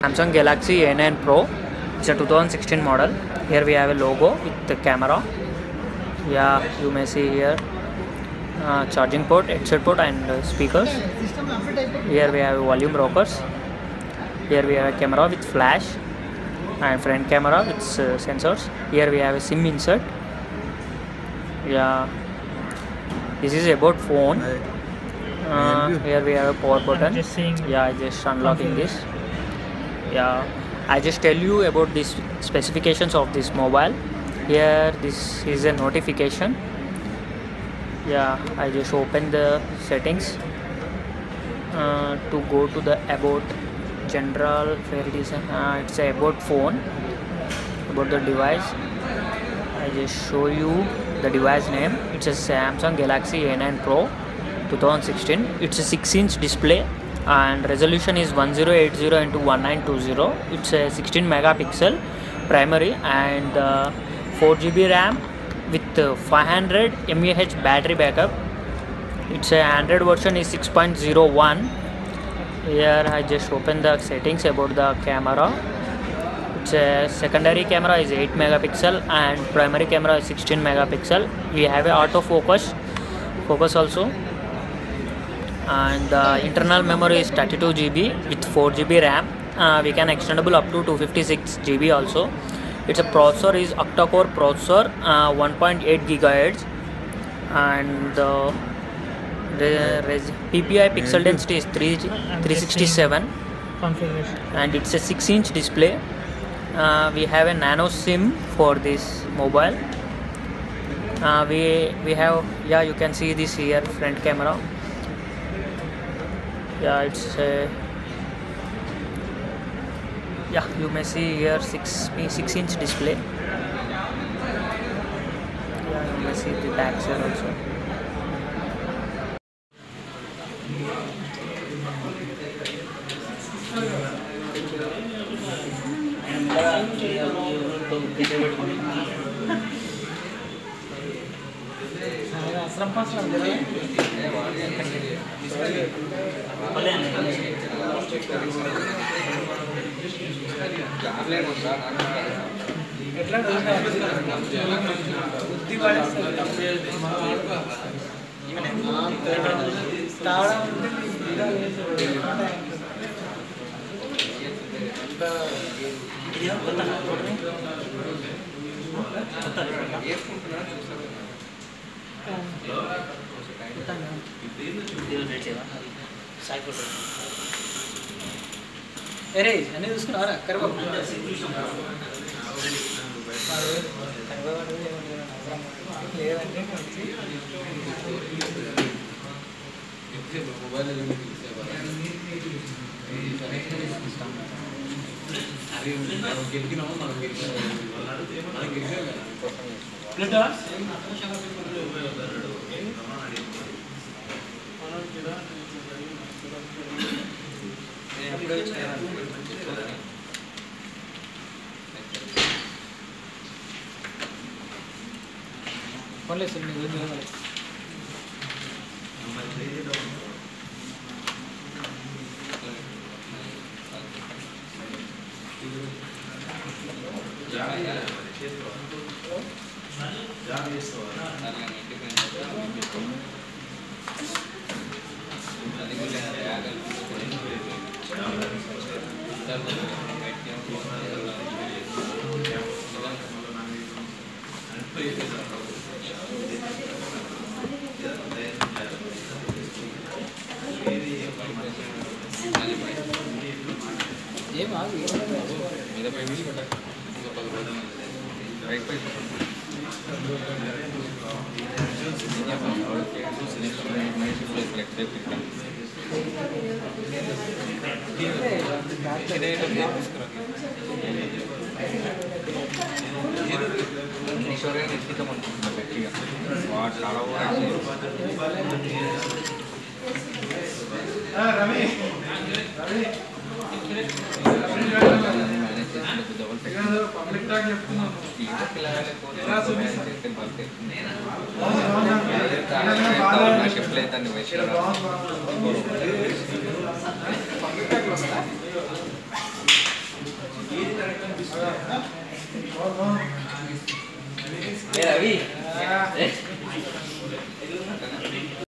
Samsung Galaxy A9 Pro. It's a 2016 model. Here we have a logo with the camera. Yeah, you may see here charging port, headset port and speakers. Here we have volume rockers. Here we have a camera with flash and front camera with sensors. Here we have a SIM insert. Yeah, this is about phone. Here we have a power button. Yeah, just unlocking this. Yeah, I just tell you about this specifications of this mobile. Here this is a notification. Yeah, I just open the settings to go to the about general, where it is it's a about phone, about the device. I just show you the device name. It's a Samsung Galaxy A9 Pro 2016. It's a 6-inch display and resolution is 1080 into 1920. It's a 16 megapixel primary and 4GB RAM with 500 mAh battery backup. It's a Android version is 6.01. Here I just open the settings about the camera. It's a secondary camera is 8 megapixel and primary camera is 16 megapixel. We have a autofocus also, and the internal memory is 32 GB with 4 GB RAM. We can extendable up to 256 GB also. Its a processor is octa-core processor, 1.8 GHz, and the PPI pixel density is 367, and it's a 6-inch display. We have a nano SIM for this mobile. We have, yeah, you can see this here front camera. Yeah, it's a, yeah, you may see here 6-inch display. Yeah, you may see the back side also. అన్నీ చూసుకున్నారా కరివేపాకు లేదంటే పోన్లే sir మీరు నిలబడి ఏం ఆగు మీద పై వీలు పెట్ట రైట్ పై Mira, vi.